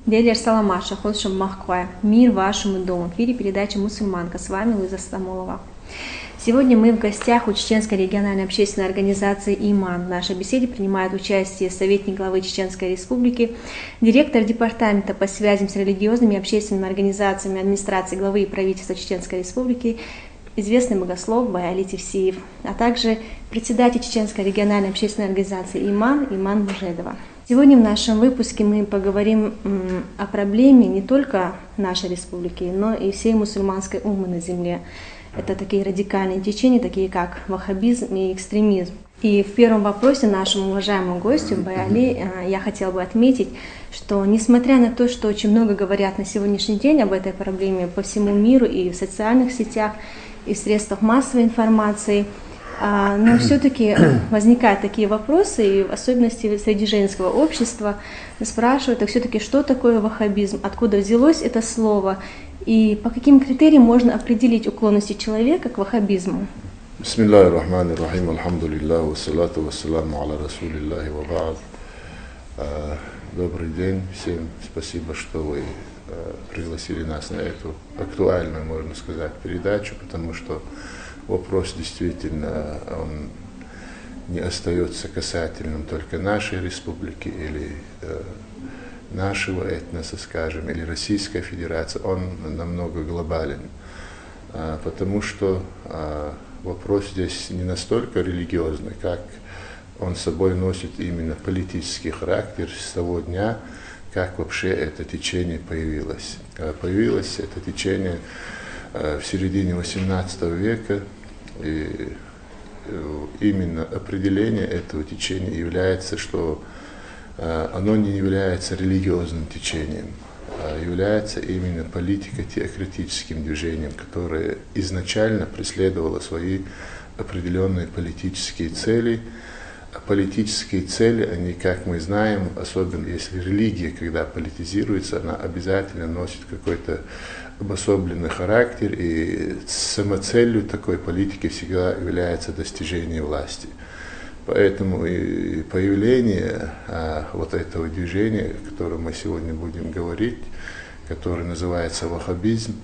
Делер Саламаша, Ходшам Махква. Мир вашему дому. В эфире передача «Мусульманка». С вами Луиза Стамолова. Сегодня мы в гостях у Чеченской региональной общественной организации «Иман». В нашей беседе принимает участие советник главы Чеченской Республики, директор департамента по связям с религиозными и общественными организациями администрации главы и правительства Чеченской Республики, известный богослов Баяли Тевсиев, а также председатель Чеченской региональной общественной организации «Иман» Иман Бужедова. Сегодня в нашем выпуске мы поговорим о проблеме не только нашей республики, но и всей мусульманской уммы на земле. Это такие радикальные течения, такие как ваххабизм и экстремизм. И в первом вопросе нашему уважаемому гостю Баяли я хотела бы отметить, что несмотря на то, что очень много говорят на сегодняшний день об этой проблеме по всему миру и в социальных сетях, и в средствах массовой информации, но все-таки возникают такие вопросы, и в особенности среди женского общества спрашивают, а все-таки что такое ваххабизм, откуда взялось это слово, и по каким критериям можно определить уклонности человека к ваххабизму? Бисмиллахи рахмани рахим, алхамдулиллах, вассалату вассаламу аля расулиллахи ва ба'д. Добрый день всем, спасибо, что вы пригласили нас на эту актуальную, можно сказать, передачу, потому что вопрос действительно он не остается касательным только нашей республики или нашего этноса, скажем, или Российской Федерации, он намного глобален, потому что вопрос здесь не настолько религиозный, как он с собой носит именно политический характер с того дня, как вообще это течение появилось. Появилось это течение в середине XVIII века, и именно определение этого течения является, что оно не является религиозным течением, а является именно политико-теократическим движением, которое изначально преследовало свои определенные политические цели. А политические цели, они, как мы знаем, особенно если религия, когда политизируется, она обязательно носит какой-то обособленный характер, и самоцелью такой политики всегда является достижение власти. Поэтому и появление вот этого движения, о котором мы сегодня будем говорить, которое называется ваххабизм,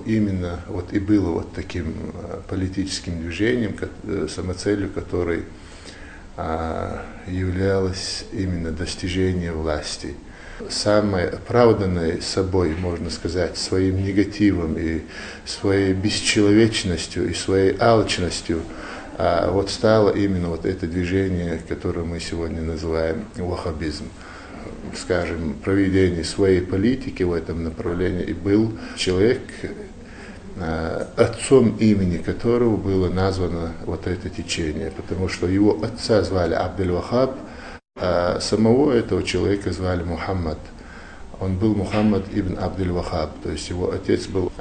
именно вот и было вот таким политическим движением, самоцелью которой являлось именно достижение власти. Самое оправданное собой, можно сказать, своим негативом и своей бесчеловечностью и своей алчностью, вот стало именно вот это движение, которое мы сегодня называем ваххабизм. Скажем, проведение своей политики в этом направлении, и был человек, отцом имени которого было названо вот это течение, потому что его отца звали Абдель-Вахаб, а самого этого человека звали Мухаммад. Он был Мухаммад ибн Абдель-Вахаб, то есть его отец был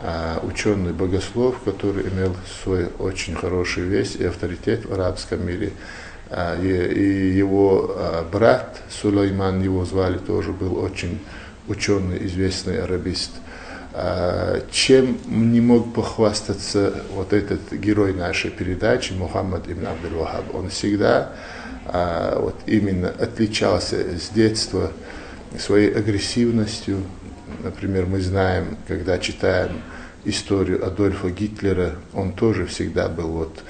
ученый богослов, который имел свой очень хороший вес и авторитет в арабском мире. И его брат Сулейман, его звали, тоже был очень ученый, известный арабист. Чем не мог похвастаться вот этот герой нашей передачи, Мухаммад ибн Абдель-Вахаб? Он всегда вот именно отличался с детства своей агрессивностью. Например, мы знаем, когда читаем историю Адольфа Гитлера, он тоже всегда был вот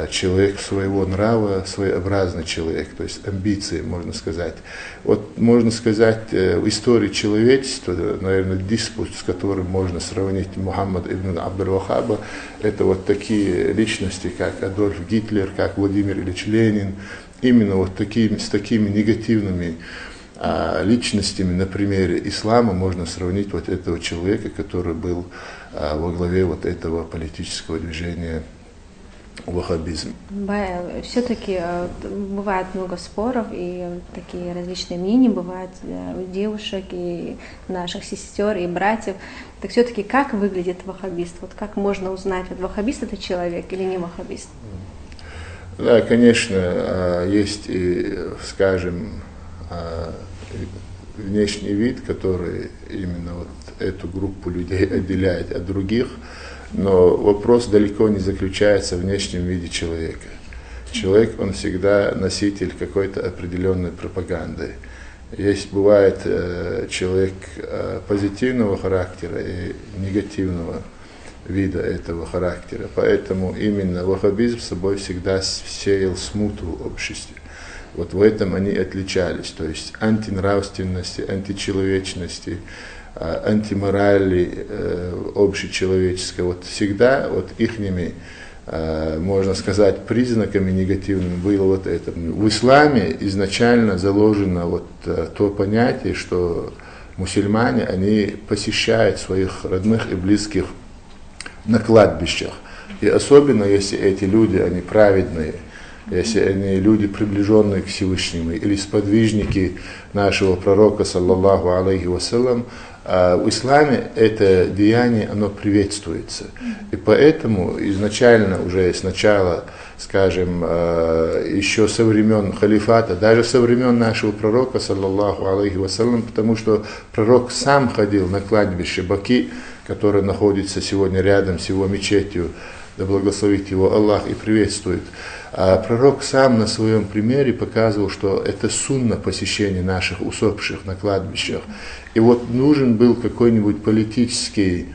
человек своего нрава, своеобразный человек, то есть амбиции, можно сказать. Вот можно сказать, в истории человечества, наверное, диспут, с которым можно сравнить Мухаммад ибн Абдель-Вахаба, это вот такие личности, как Адольф Гитлер, как Владимир Ильич Ленин, именно вот с такими негативными личностями на примере ислама можно сравнить вот этого человека, который был во главе вот этого политического движения ваххабизм. Все-таки бывает много споров и такие различные мнения бывают у девушек и наших сестер и братьев. Так все-таки как выглядит ваххабист? Вот как можно узнать, вот ваххабист это человек или не ваххабист? Да, конечно, есть и, скажем, внешний вид, который именно вот эту группу людей отделяет от других. Но вопрос далеко не заключается в внешнем виде человека. Человек, он всегда носитель какой-то определенной пропаганды. Есть, бывает, человек позитивного характера и негативного вида этого характера. Поэтому именно ваххабизм с собой всегда сеял смуту в обществе. Вот в этом они отличались, то есть антинравственности, античеловечности, антиморали общечеловеческой. Вот всегда вот ихними, можно сказать, признаками негативными было вот это. В исламе изначально заложено вот то понятие, что мусульмане, они посещают своих родных и близких на кладбищах. И особенно, если эти люди, они праведные, если они люди, приближенные к Всевышнему, или сподвижники нашего пророка, саллаллаху алейхи вассалям, в исламе это деяние, оно приветствуется. И поэтому изначально, уже с начала, скажем, еще со времен халифата, даже со времен нашего пророка, саллаллаху алейхи вассалям, потому что пророк сам ходил на кладбище Баки, которое находится сегодня рядом с его мечетью, да благословит его Аллах и приветствует. А пророк сам на своем примере показывал, что это сунна посещения наших усопших на кладбищах. И вот нужен был какой-нибудь политический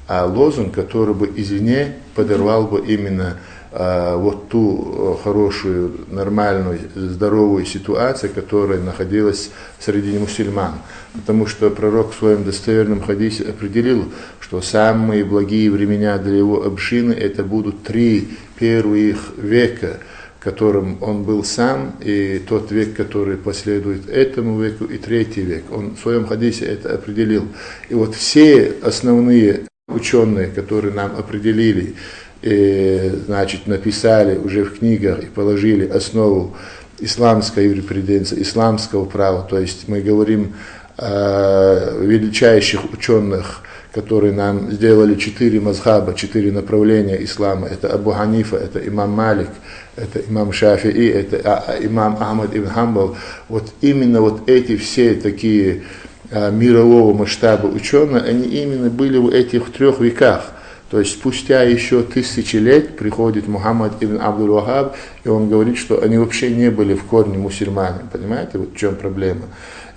лозунг, который бы извне подорвал бы именно вот ту хорошую, нормальную, здоровую ситуацию, которая находилась среди мусульман. Потому что пророк в своем достоверном хадисе определил, что самые благие времена для его общины это будут 3 первых века, которым он был сам, и тот век, который последует этому веку, и 3-й век. Он в своем хадисе это определил. И вот все основные ученые, которые нам определили, и, значит, написали уже в книгах и положили основу исламской юриспруденции, исламского права, то есть мы говорим о величайших ученых, которые нам сделали 4 мазхаба, 4 направления ислама. Это Абу Ханифа, это имам Малик, это имам Шафии, это имам Ахмад ибн Хамбал. Вот именно вот эти все такие мирового масштаба ученые, они именно были в этих 3 веках. То есть спустя еще 1000 лет приходит Мухаммад ибн Абдул-Вахаб, и он говорит, что они вообще не были в корне мусульманами. Понимаете, вот в чем проблема?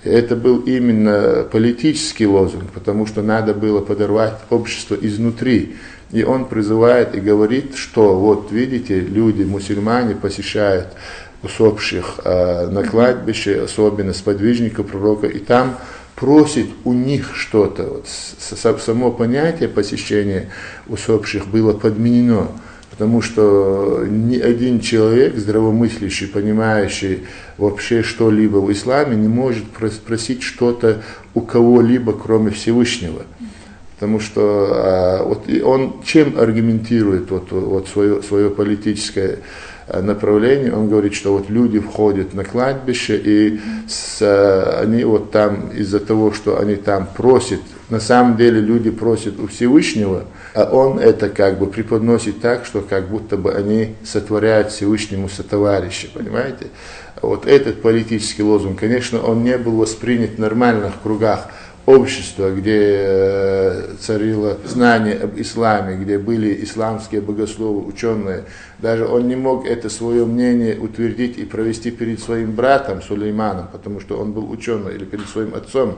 И это был именно политический лозунг, потому что надо было подорвать общество изнутри. И он призывает и говорит, что вот видите, люди, мусульмане посещают усопших на кладбище, особенно сподвижников пророка, и там просит у них что-то. Вот, само понятие посещения усопших было подменено, потому что ни один человек, здравомыслящий, понимающий вообще что-либо в исламе, не может просить что-то у кого-либо, кроме Всевышнего. Потому что вот, и он чем аргументирует вот свое политическое направление? Он говорит, что вот люди входят на кладбище, и они вот там из-за того, что они там просят, на самом деле люди просят у Всевышнего, а он это как бы преподносит так, что как будто бы они сотворяют Всевышнему сотоварища, понимаете? Вот этот политический лозунг, конечно, он не был воспринят в нормальных кругах общества, где царило знание об исламе, где были исламские богословы, ученые. Даже он не мог это свое мнение утвердить и провести перед своим братом Сулейманом, потому что он был ученый, или перед своим отцом.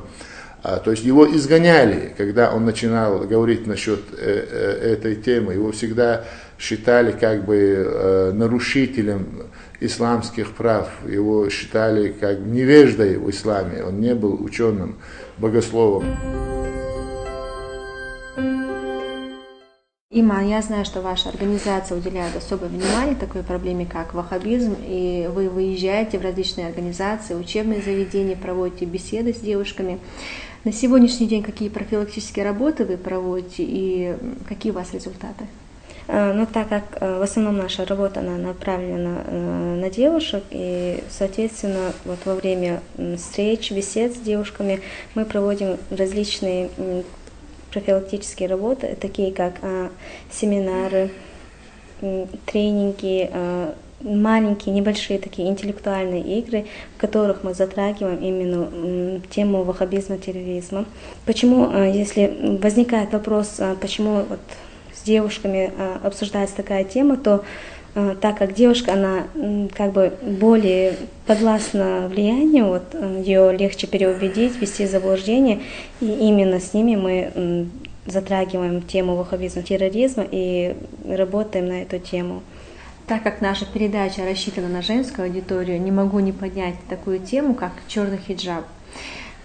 То есть его изгоняли, когда он начинал говорить насчет этой темы. Его всегда считали как бы нарушителем исламских прав. Его считали как невеждой в исламе. Он не был ученым, богословом. Иман, я знаю, что ваша организация уделяет особое внимание такой проблеме, как ваххабизм, и вы выезжаете в различные организации, учебные заведения, проводите беседы с девушками. На сегодняшний день какие профилактические работы вы проводите и какие у вас результаты? Ну, так как в основном наша работа она направлена на девушек, и, соответственно, вот во время встреч, бесед с девушками мы проводим различные профилактические работы, такие как семинары, тренинги, маленькие, небольшие такие интеллектуальные игры, в которых мы затрагиваем именно тему ваххабизма, терроризма. Почему, если возникает вопрос, почему вот с девушками обсуждается такая тема, то так как девушка, она как бы более подвластна влиянию, вот, ее легче переубедить, ввести в заблуждение, и именно с ними мы затрагиваем тему ваххабизма, терроризма и работаем на эту тему. Так как наша передача рассчитана на женскую аудиторию, не могу не поднять такую тему, как черный хиджаб.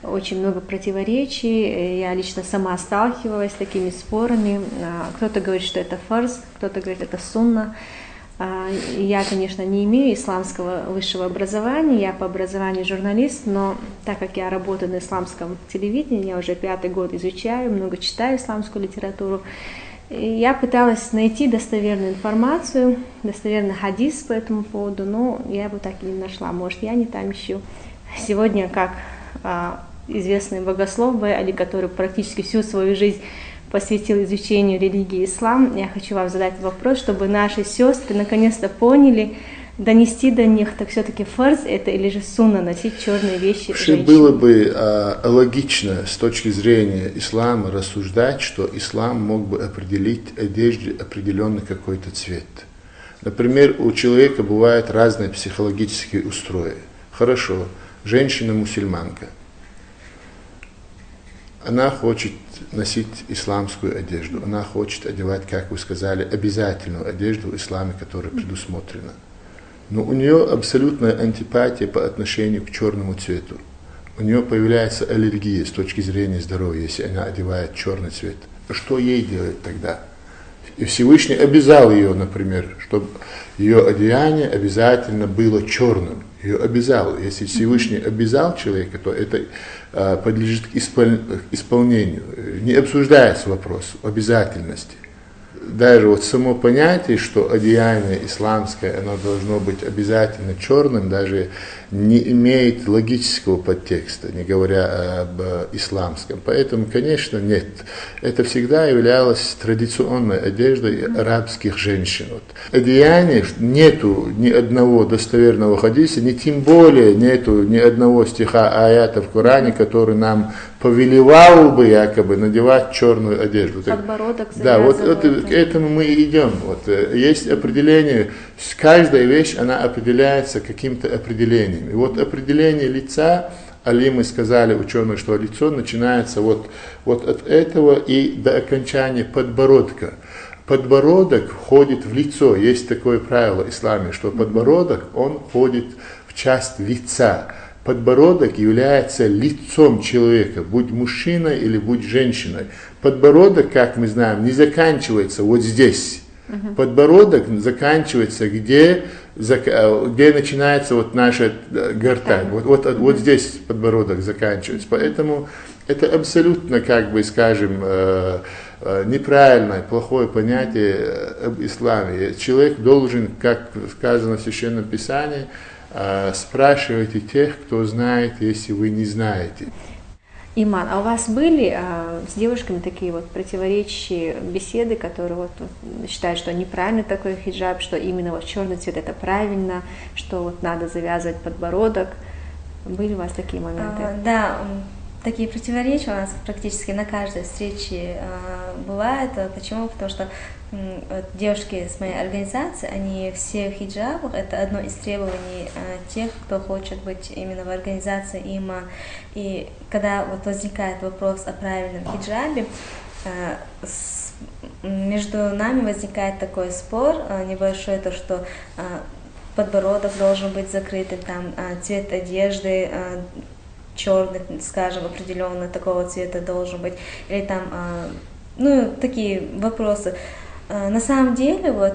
Очень много противоречий, я лично сама сталкивалась с такими спорами. Кто-то говорит, что это фарз, кто-то говорит, это сунна. Я, конечно, не имею исламского высшего образования, я по образованию журналист, но так как я работаю на исламском телевидении, я уже 5-й год изучаю, много читаю исламскую литературу, и я пыталась найти достоверную информацию, достоверный хадис по этому поводу, но я его так и не нашла, может, я не там ищу. Сегодня, как известный богослов Али, который практически всю свою жизнь посвятил изучению религии ислам, я хочу вам задать вопрос, чтобы наши сестры наконец-то поняли, донести до них, так все-таки фарз это или же сунна носить черные вещи женщин. Было бы логично с точки зрения ислама рассуждать, что ислам мог бы определить одежде определенный какой-то цвет. Например, у человека бывают разные психологические устрои. Хорошо, женщина-мусульманка. Она хочет носить исламскую одежду, она хочет одевать, как вы сказали, обязательную одежду в исламе, которая предусмотрена. Но у нее абсолютная антипатия по отношению к черному цвету. У нее появляется аллергия с точки зрения здоровья, если она одевает черный цвет. Что ей делать тогда? И Всевышний обязал ее, например, чтобы ее одеяние обязательно было черным. Ее обязал. Если Всевышний обязал человека, то это подлежит исполнению. Не обсуждается вопрос обязательности. Даже вот само понятие, что одеяние исламское, оно должно быть обязательно черным, даже не имеет логического подтекста, не говоря об исламском. Поэтому, конечно, нет. Это всегда являлось традиционной одеждой арабских женщин. Вот. Одеяние, нету ни одного достоверного хадиса, ни тем более нету ни одного стиха аята в Коране, который нам повелевал бы якобы надевать черную одежду. Подбородок да, вот к этому мы и идем. Вот, есть определение, каждая вещь, она определяется каким-то определением. И вот определение лица, али мы сказали, ученые, что лицо начинается вот от этого и до окончания подбородка. Подбородок входит в лицо. Есть такое правило в исламе, что подбородок, он входит в часть лица. Подбородок является лицом человека, будь мужчиной или будь женщиной. Подбородок, как мы знаем, не заканчивается вот здесь. Подбородок заканчивается, где начинается вот наша гортань. Вот здесь подбородок заканчивается. Поэтому это абсолютно, как бы скажем, неправильное, плохое понятие об исламе. Человек должен, как сказано в Священном Писании, спрашивайте тех, кто знает, если вы не знаете. Иман, а у вас были с девушками такие вот противоречащие беседы, которые вот считают, что неправильно такой хиджаб, что именно вот черный цвет это правильно, что вот надо завязывать подбородок? Были у вас такие моменты? Да, такие противоречия у нас практически на каждой встрече бывают. Почему? Потому что девушки с моей организации, они все в хиджабах. Это одно из требований тех, кто хочет быть именно в организации ИМА. И когда вот возникает вопрос о правильном хиджабе, между нами возникает такой спор небольшой, то что подбородок должен быть закрытым, там цвет одежды черный, скажем, определенно такого цвета должен быть, или там, такие вопросы. На самом деле, вот,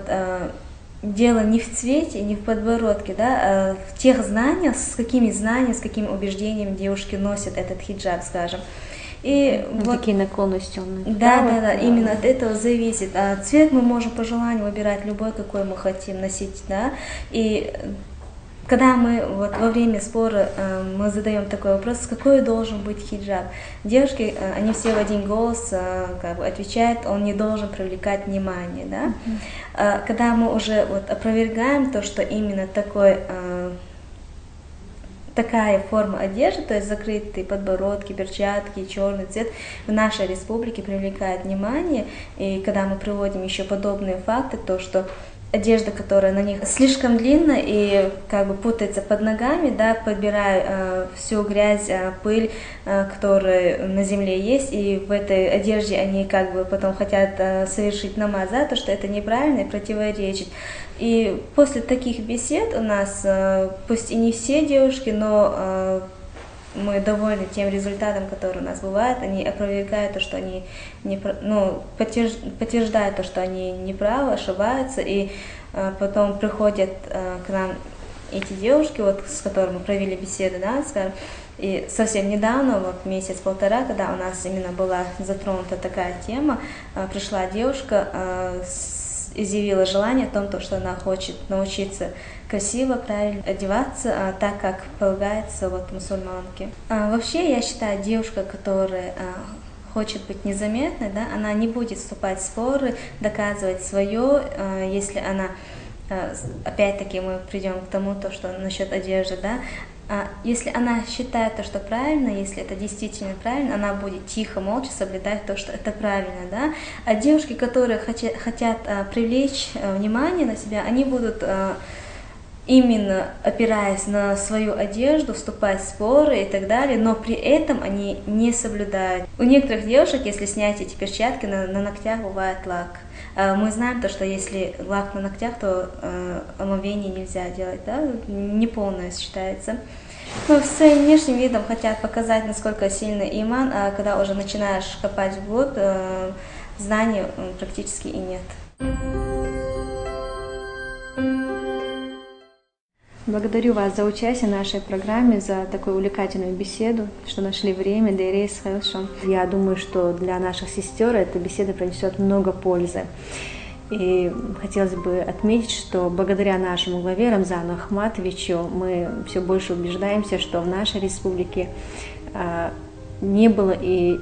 дело не в цвете, не в подбородке, да, а в тех знаниях, с какими убеждениями девушки носят этот хиджаб, скажем. И вот такие наклонности он. Да, именно от этого зависит. А цвет мы можем по желанию выбирать любой, какой мы хотим носить, да, и когда мы вот во время спора мы задаем такой вопрос, какой должен быть хиджаб, девушки, они все в один голос как бы отвечают, он не должен привлекать внимание, да. Когда мы уже вот опровергаем то, что именно такая форма одежды, то есть закрытые подбородки, перчатки, черный цвет в нашей республике привлекает внимание, и когда мы приводим еще подобные факты, то что одежда, которая на них слишком длинная и как бы путается под ногами, да, подбирая всю грязь, пыль, которая на земле есть, и в этой одежде они как бы потом хотят совершить намаз, да, то, что это неправильно и противоречит. И после таких бесед у нас, пусть и не все девушки, но мы довольны тем результатом, который у нас бывает. Они опровергают то, что они подтверждают то, что они неправы, ошибаются, и потом приходят к нам эти девушки, вот с которыми мы провели беседы, да, скажем, и совсем недавно, вот месяц-полтора, когда у нас именно была затронута такая тема, пришла девушка, изъявила желание о том, что она хочет научиться красиво, правильно одеваться, так как полагается вот мусульманке. Вообще, я считаю, девушка, которая хочет быть незаметной, да, она не будет вступать в споры, доказывать свое, если она, опять-таки мы придем к тому, что насчет одежды, да, если она считает то, что правильно, если это действительно правильно, она будет тихо, молча соблюдать то, что это правильно, да. А девушки, которые хотят привлечь внимание на себя, они будут именно опираясь на свою одежду, вступать в споры и так далее, но при этом они не соблюдают. У некоторых девушек, если снять эти перчатки, на ногтях бывает лак. Мы знаем то, что если лак на ногтях, то омовение нельзя делать, да, неполное считается. Но своим внешним видом хотят показать, насколько сильный иман, а когда уже начинаешь копать вглубь, знаний практически и нет. Благодарю вас за участие в нашей программе, за такую увлекательную беседу, что нашли время, Дейрейс Хайлшон. Я думаю, что для наших сестер эта беседа принесет много пользы. И хотелось бы отметить, что благодаря нашему главе Рамзану Ахматовичу мы все больше убеждаемся, что в нашей республике не было и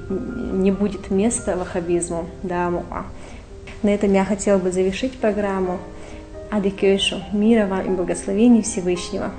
не будет места ваххабизму. Да, на этом я хотела бы завершить программу. Адыкёшу, мира вам и благословений Всевышнего.